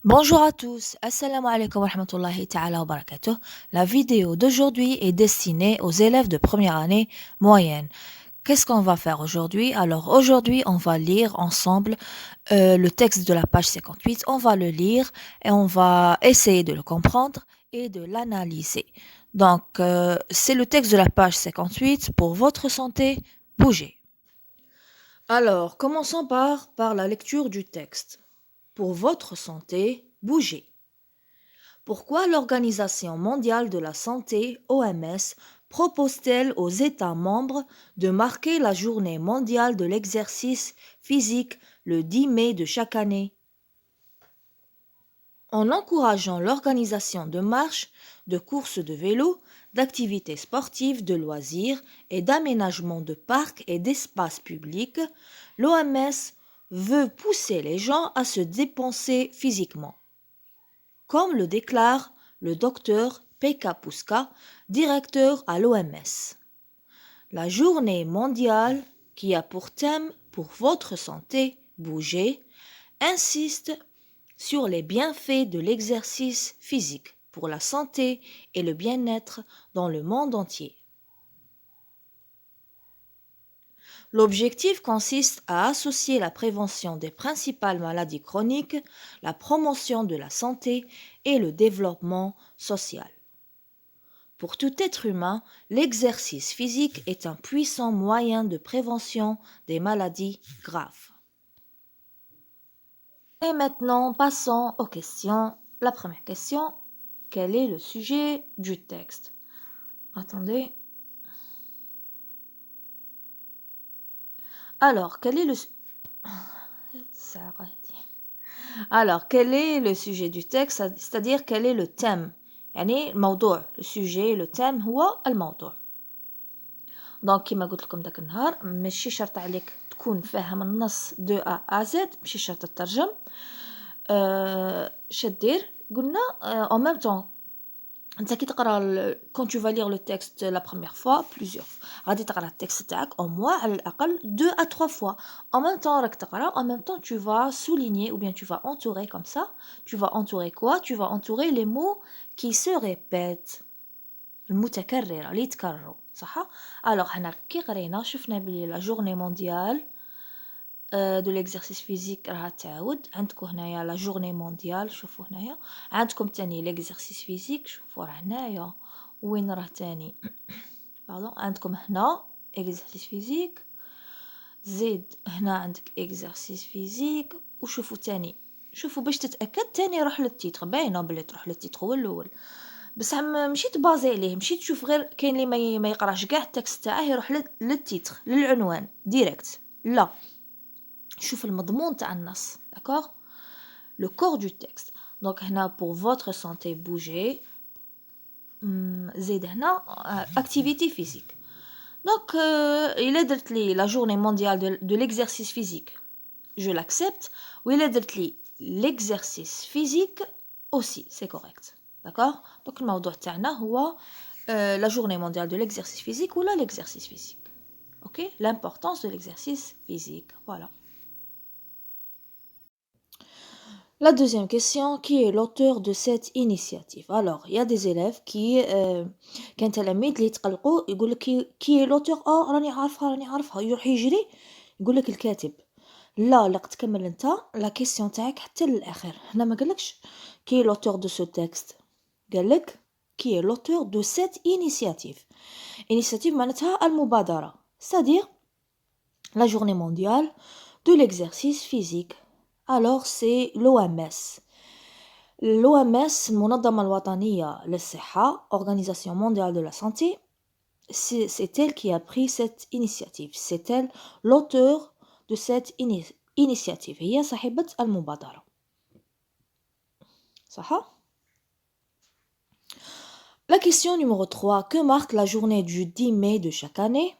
Bonjour à tous, assalamu alaikum wa rahmatullahi ta'ala wa barakatuh. La vidéo d'aujourd'hui est destinée aux élèves de première année moyenne. Qu'est-ce qu'on va faire aujourd'hui? Alors aujourd'hui, on va lire ensemble le texte de la page 58. On va le lire et on va essayer de le comprendre et de l'analyser. Donc, c'est le texte de la page 58. Pour votre santé, bougez. Alors, commençons par la lecture du texte. Pour votre santé, bougez. Pourquoi l'Organisation mondiale de la santé, OMS, propose-t-elle aux États membres de marquer la journée mondiale de l'exercice physique le 10 mai de chaque année? En encourageant l'organisation de marches, de courses de vélo, d'activités sportives, de loisirs et d'aménagement de parcs et d'espaces publics, l'OMS veut pousser les gens à se dépenser physiquement. Comme le déclare le docteur Pekka Puska, directeur à l'OMS. La journée mondiale, qui a pour thème pour votre santé, bouger, insiste sur les bienfaits de l'exercice physique pour la santé et le bien-être dans le monde entier. L'objectif consiste à associer la prévention des principales maladies chroniques, la promotion de la santé et le développement social. Pour tout être humain, l'exercice physique est un puissant moyen de prévention des maladies graves. Et maintenant, passons aux questions. La première question, quel est le sujet du texte? Attendez. Alors, quel est le sujet du texte, c'est-à-dire quel est le thème? يعني الموضوع, le sujet, le thème هو الموضوع. دونك كيما قلت لكم داك النهار ماشي شرط عليك تكون فاهم النص دو ا ا زد ماشي شرط تترجم. شدير قلنا en même temps انت كي تقرا quand tu vas lire le texte la première fois plusieurs غادي تقرا التكست تاعك au moins على الاقل 2 à 3 fois en même temps راك تقرا en même temps tu vas souligner ou bien tu vas entourer comme ça. Tu vas entourer quoi? Tu vas entourer les mots qui se répètent, المتكررة اللي يتكرروا صح. alors هنا كي قرينا شفنا بلي la journée mondiale de l'exercice physique راها تعاود عندكم هنايا la journée mondiale. شوفوا هنايا عندكم تاني l'exercice physique. شوفوا راه هنايا وين راه تاني باردون عندكم هنا exercice physique زيد هنا عندك exercice physique وشوفوا تاني. شوفوا باش تتأكد تاني روح للتيتر باينه بلي تروح للتيتر هو الاول بصح مشيت تبازي عليه مشيت تشوف غير كاين اللي ما يقراش كاع التكست تاعه يروح للتيتر للعنوان ديريكت. لا شوف المضمون تاع النص d'accord le corps du texte. donc هنا pour votre santé bouger زيد هنا activité physique. donc il est درت لي la journée mondiale de l'exercice physique je l'accepte وإلا درت لي l'exercice physique aussi c'est correct d'accord. donc الموضوع تاعنا هو la journée mondiale de l'exercice physique ولا l'exercice physique. ok l'importance de l'exercice physique voilà. La deuxième question, qui est l'auteur de cette initiative? Alors, il y a des élèves qui كان تلاميذ اللي يتقلقوا يقول لك qui est l'auteur راني عارفها يروح يجري يقول لك الكاتب. لا لق تكمل انت لا كيسيون تاعك حتى للاخر. هنا ما قالكش qui est l'auteur de ce texte قال لك qui est l'auteur de cette initiative. initiative معناتها المبادرة c'est-à-dire la journée mondiale de l'exercice physique. alors c'est l'OMS. l'OMS المنظمة الوطنية للصحة Organisation mondiale de la santé. c'est elle qui a pris cette initiative. c'est elle l'auteur de cette initiative. هي صاحبة المبادرة صح. La question numéro 3, que marque la journée du 10 mai de chaque année?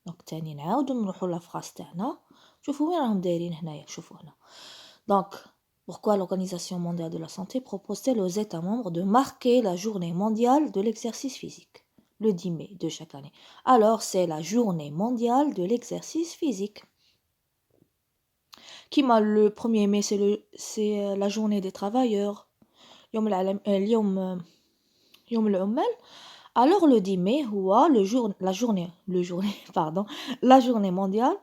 donc تاني نعاود نروحو لا فراس تاعنا. شوفوا وين راهم دايرين هنايا. شوفوا هنا. donc pourquoi l'Organisation mondiale de la santé propose-t-elle aux États membres de marquer la journée mondiale de l'exercice physique le 10 mai de chaque année? alors c'est la journée mondiale de l'exercice physique. Le 1er mai, c'est la journée des travailleurs. يوم العالم اليوم يوم العمال. Alors le 10 mai هو le journée pardon, la journée mondiale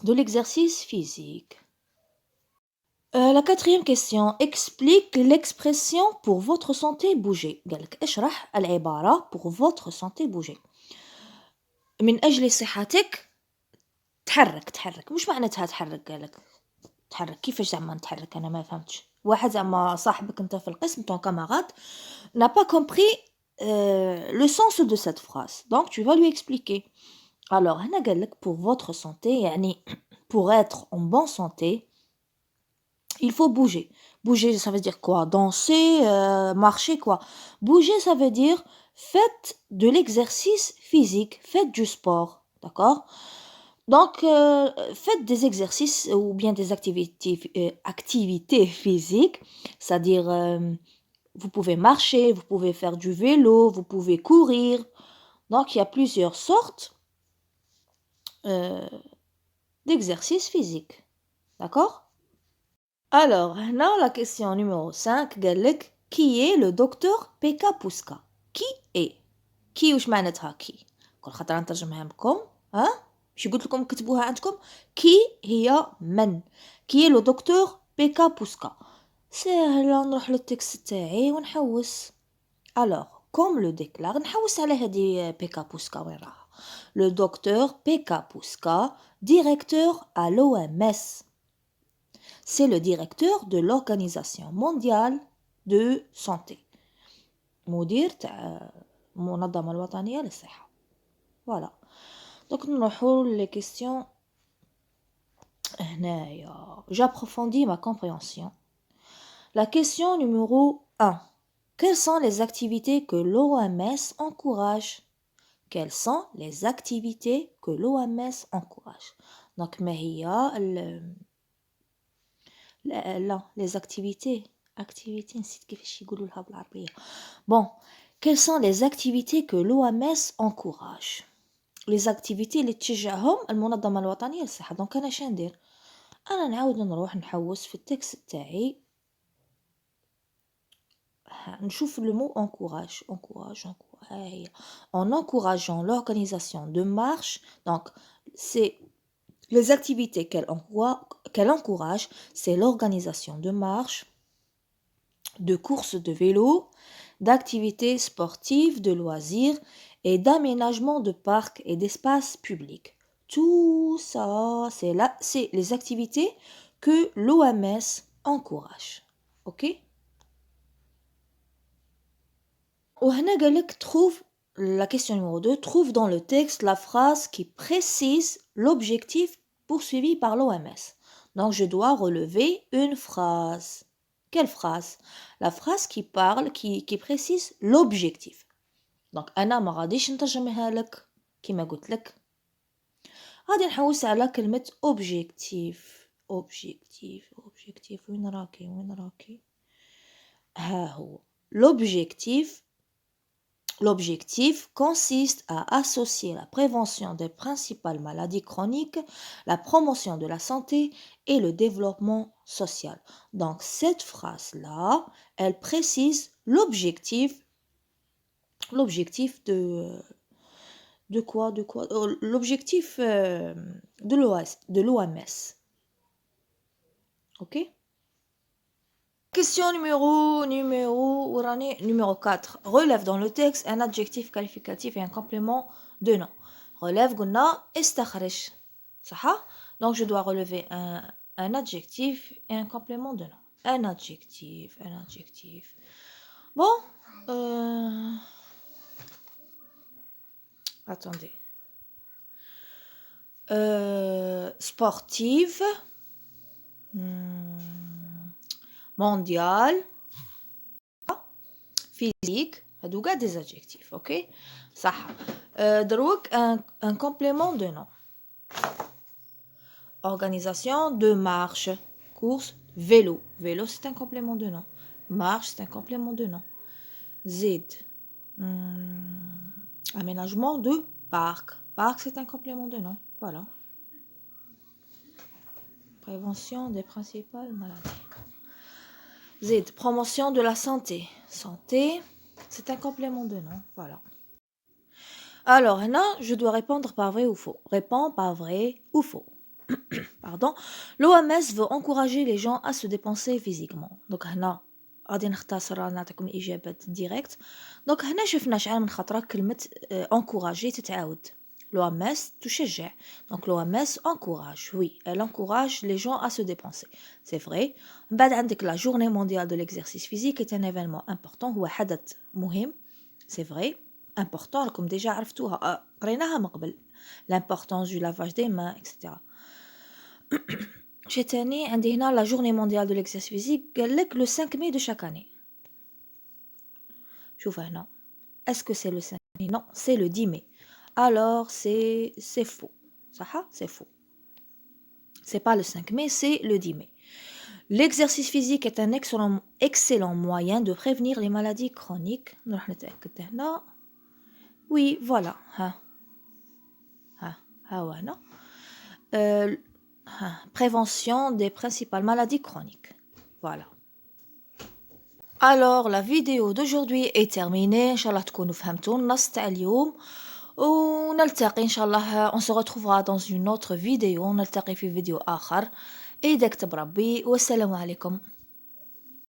de l'exercice physique. La 4e question, explique l'expression pour votre santé bouger. قالك اشرح العبارة pour votre santé bouger. من أجل صحتك تحرك مش معناتها تحرك. قالك تحرك كيفاش زعما نتحرك؟ أنا ما فهمتش. واحد زعما صاحبك أنت في القسم ton camarade n'a pas compris le sens de cette phrase. Donc tu vas lui expliquer. Alors هنا قالك pour votre santé يعني pour être en bonne santé il faut bouger. Bouger, ça veut dire quoi? Danser, marcher, quoi. Bouger, ça veut dire faites de l'exercice physique, faites du sport, d'accord? Donc, faites des exercices ou bien des activités physiques, c'est-à-dire vous pouvez marcher, vous pouvez faire du vélo, vous pouvez courir. Donc, il y a plusieurs sortes d'exercices physiques, d'accord? Alors, là, la question numéro 5 قال لك qui est le docteur بيكا بوسكا؟ كي وش معناتها كي؟ كل خطرة نترجمها لكم مش قلت لكم كتبوها عندكم كي هي من؟ كي est le docteur بيكا بوسكا؟ سهلة، نروح للتكست تاعي ونحوس. Alors, comme le déclare نحوس على هذه بيكا بوسكا وين راها. Le docteur بيكا بوسكا directeur à l'OMS. C'est le directeur de l'Organisation mondiale de santé. مدير تاع المنظمة الوطنية للصحة. Voilà. Donc نروحو les questions هنايا. J'approfondis ma compréhension. La question numéro 1. Quelles sont les activités que l'OMS encourage? Quelles sont les activités que l'OMS encourage? Donc ما هي لا les activités نسيت كيفاش يقولوا لها بالعربية. Bon, quelles sont les activités que l'OMS encourage? Les activités اللي تشجعهم المنظمة الوطنية للصحة. دونك أنا شا ندير؟ أنا نعاود نروح نحوس في التكست تاعي نشوف le mot encourage. هي en encourageant l'organisation de marche. Donc c'est les activités qu'elle encourage, c'est l'organisation de marches, de courses de vélo, d'activités sportives, de loisirs et d'aménagement de parcs et d'espaces publics. Tout ça, c'est les activités que l'OMS encourage. Ok? وهنا قالك trouve la question numéro 2, trouve dans le texte la phrase qui précise l'objectif poursuivi par l'OMS. Donc je dois relever une phrase. Quelle phrase? La phrase qui précise l'objectif. Donc أنا ما غاديش نترجمها لك كما قلت لك. غادي نحوس على كلمة objectif. وين راكي ها هو. L'objectif consiste à associer la prévention des principales maladies chroniques, la promotion de la santé et le développement social. Donc cette phrase-là, elle précise l'objectif de quoi? L'objectif de l'OMS. Ok? Question numéro 4. Relève dans le texte un adjectif qualificatif et un complément de nom. Relève قلنا استخرج. صح؟ Donc je dois relever un adjectif et un complément de nom. Un adjectif. Bon, attendez. Sportive. Mondial, physique, هادو كاع des adjectifs, ok? صح. دروك un complément de nom. Organisation de marche, course, vélo. Vélo c'est un complément de nom. Marche c'est un complément de nom. زيد. Aménagement de parc. Parc c'est un complément de nom. Voilà. Prévention des principales maladies. Z. Promotion de la santé. Santé, c'est un complément de nom. Voilà. Alors, là, je dois répondre par vrai ou faux. Réponds par vrai ou faux. Pardon. L'OMS veut encourager les gens à se dépenser physiquement. Donc, là, غادي نختصر نعطيكم الإجابات direct. Donc, هنا شفنا شحال من خطرة كلمة encourager تتعاود. L'OMS تشجع. Donc, l'OMS encourage. Oui, elle encourage les gens à se dépenser. C'est vrai. بعد عندك la journée mondiale de l'exercice physique est un événement important. هو حدث مهم. C'est vrai. Important, راكم déjà عرفتوها. قريناها من قبل. L'importance du lavage des mains, etc. Chez Tani, عندي هنا la journée mondiale de l'exercice physique قال لك le 5 mai de chaque année. شوف هنا. Est-ce que c'est le 5 mai? Non, c'est le 10 mai. Alors c'est faux. صح? C'est faux. C'est pas le 5 mai, c'est le 10 mai. L'exercice physique est un excellent moyen de prévenir les maladies chroniques. نروح نتأكد هنا. Oui, voilà. ها هو هنا. Prévention des principales maladies chroniques. Voilà. Alors, la vidéo d'aujourd'hui est terminée. Inch'Allah تكونوا فهمتوا النص تاع اليوم. ونلتقي إن شاء الله. On se retrouvera dans une autre vidéo. نلتقي في فيديو آخر. إذا كتب ربي والسلام عليكم.